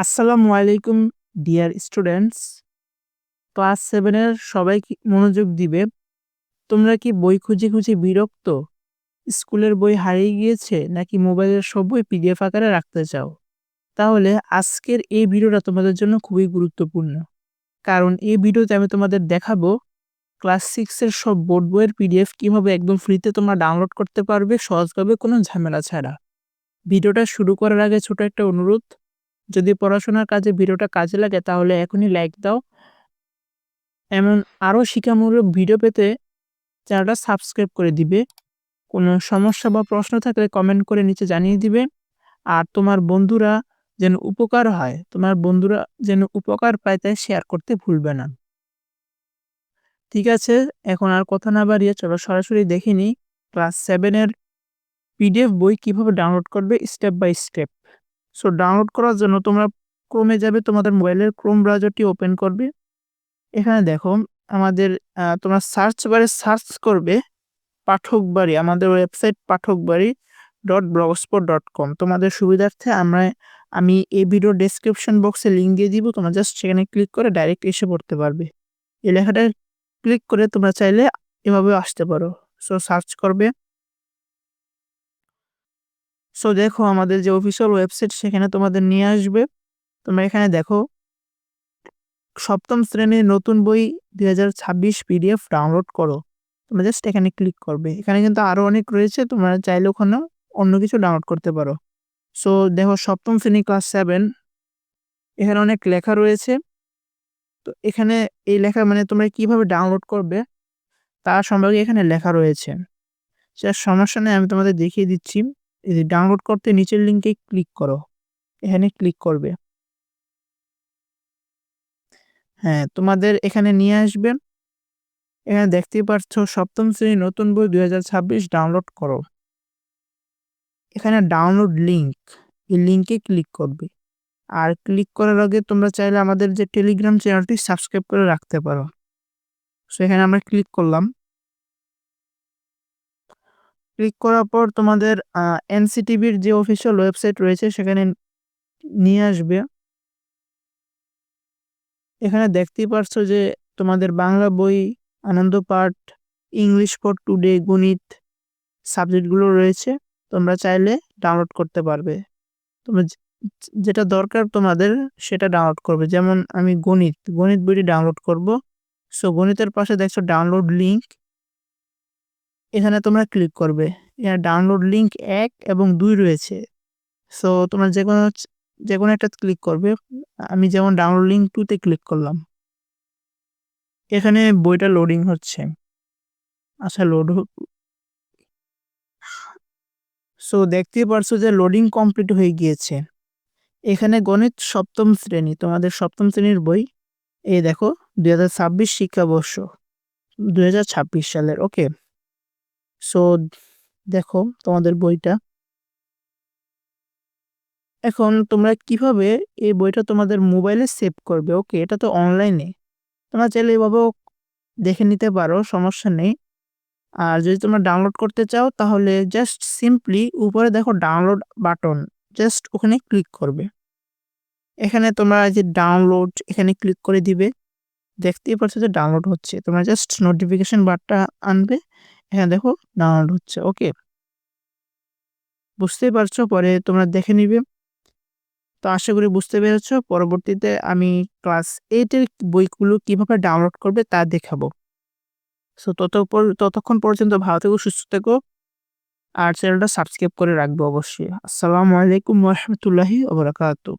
আসসালামু আলাইকুম dear students. Class 7 এর সবাই কি মনোযোগ দিবে। তোমরা কি বই খুঁজে, খুঁজে বিরক্ত? স্কুলের বই হারিয়ে গিয়েছে নাকি মোবাইলের সব বই পিডিএফ আকারে রাখতে চাও? তাহলে আজকের এই ভিডিওটা তোমাদের জন্য খুবই গুরুত্বপূর্ণ। কারণ এই ভিডিওতে আমি তোমাদের দেখাবো ক্লাস 6 এর সব বোর্ড বইয়ের পিডিএফ কিভাবে একদম ফ্রিতে তোমরা ডাউনলোড করতে পারবে সহজভাবে কোনো ঝামেলা ছাড়া। ভিডিওটা শুরু করার আগে ছোট একটা অনুরোধ, যদি পড়াশোনার কাজে ভিডিওটা কাজে লাগে তাহলে এখনই লাইক দাও। এমন আরও শিক্ষামূলক ভিডিও পেতে চ্যানেলটা সাবস্ক্রাইব করে দিবে। কোনো সমস্যা বা প্রশ্ন থাকলে কমেন্ট করে নিচে জানিয়ে দিবে। আর তোমার বন্ধুরা যেন উপকার পায় তাই শেয়ার করতে ভুলবে না। ঠিক আছে, এখন আর কথা না বাড়িয়ে চলো সরাসরি দেখে নিই ক্লাস 7 এর পিডিএফ বই কিভাবে ডাউনলোড করবে step by step. So download করার জন্য তোমরা ক্রোমে যাবে, তোমাদের মোবাইলের ক্রোম ব্রাউজারটি ওপেন করবে। এখানে দেখো আমাদের তোমরা সার্চ বারে সার্চ করবে পাঠকবাড়ি, আমাদের ওয়েবসাইট pathokbari.blogspot.com। তোমাদের সুবিধার্থে আমি এই ভিডিও ডেসক্রিপশন বক্সে লিঙ্ক দিয়ে দিব, তোমরা জাস্ট সেখানে ক্লিক করে ডাইরেক্ট এসে পড়তে পারবে। এই লেখাটা ক্লিক করে তোমরা চাইলে এভাবেও আসতে পারো। সো সার্চ করবে। সো দেখো আমাদের যে অফিসিয়াল ওয়েবসাইট সেখানে তোমাদের নিয়ে আসবে। তোমরা এখানে দেখো সপ্তম শ্রেণীর নতুন বই 2026 পিডিএফ ডাউনলোড করো। তোমরা জাস্ট এখানে ক্লিক করবে। এখানে কিন্তু আরও অনেক রয়েছে, তোমরা চাইলে ওখানে অন্য কিছু ডাউনলোড করতে পারো। সো দেখো সপ্তম শ্রেণী ক্লাস 7, এখানে অনেক লেখা রয়েছে। তো এখানে এই লেখা মানে তোমরা কিভাবে ডাউনলোড করবে তার সম্পর্কে এখানে লেখা রয়েছে। সেটা সমস্যা নেই, আমি তোমাদের দেখিয়ে দিচ্ছি। এই যে ডাউনলোড করতে নিচের লিঙ্কে ক্লিক করো, এখানে ক্লিক করবে। হ্যাঁ, তোমাদের এখানে নিয়ে আসবে। এখানে দেখতেই পাচ্ছ সপ্তম শ্রেণীর নতুন বই 2026 ডাউনলোড করো। এখানে ডাউনলোড লিঙ্ক, এই লিঙ্কে ক্লিক করবে। আর ক্লিক করার আগে তোমরা চাইলে আমাদের যে টেলিগ্রাম চ্যানেলটি সাবস্ক্রাইব করে রাখতে পারো। সো এখানে আমরা ক্লিক করলাম। ক্লিক করার পর তোমাদের এনসিটিভির যে অফিসিয়াল ওয়েবসাইট রয়েছে সেখানে নিয়ে আসবে। এখানে দেখতেই পারছো যে তোমাদের বাংলা বই, আনন্দ পাঠ, ইংলিশ ফর টুডে, গণিত সাবজেক্টগুলো রয়েছে। তোমরা চাইলে ডাউনলোড করতে পারবে। তোমরা যেটা দরকার তোমাদের সেটা ডাউনলোড করবে। যেমন আমি গণিত বইটি ডাউনলোড করব। সো গণিতের পাশে দেখছো ডাউনলোড লিঙ্ক, এখানে তোমরা ক্লিক করবে। এখানে ডাউনলোড লিঙ্ক 1 এবং 2 রয়েছে। সো তোমরা যে কোনো একটা ক্লিক করবে। আমি যেমন ডাউনলোড লিঙ্ক 2তে ক্লিক করলাম। এখানে বইটা লোডিং হচ্ছে। আচ্ছা সো দেখতেই পারছো যে লোডিং কমপ্লিট হয়ে গিয়েছে। এখানে গণিত সপ্তম শ্রেণী, তোমাদের সপ্তম শ্রেণীর বই। এই দেখো 2026 শিক্ষাবর্ষ, 2026 সালের। ওকে, সো দেখো তোমাদের বইটা। এখন তোমরা কিভাবে এই বইটা তোমাদের মোবাইলে সেভ করবে। ওকে, এটা তো অনলাইনে, তোমরা চাইলে এভাবেও দেখে নিতে পারো, সমস্যা নেই। আর যদি তোমরা ডাউনলোড করতে চাও তাহলে জাস্ট সিম্পলি উপরে দেখো ডাউনলোড বাটন, জাস্ট ওখানে ক্লিক করবে। এখানে তোমরা যে ডাউনলোড এখানে ক্লিক করে দিবে। দেখতেই পাচ্ছ যে ডাউনলোড হচ্ছে। তোমরা জাস্ট নোটিফিকেশন বারটা আনবে, এখানে দেখো ডাউনলোড হচ্ছে। ওকে, বুঝতেই পারছো, পরে তোমরা দেখে নিবে। তো আশা করি বুঝতে পেরেছো। পরবর্তীতে আমি ক্লাস 8 এর বইগুলো কিভাবে ডাউনলোড করবে তা দেখাবো। সো ততক্ষণ পর্যন্ত ভালো থেকো, সুস্থ থেকো, আর চ্যানেলটা সাবস্ক্রাইব করে রাখবো অবশ্যই। আসসালামু আলাইকুম ওয়া রাহমাতুল্লাহি ওয়া বারাকাতুহু।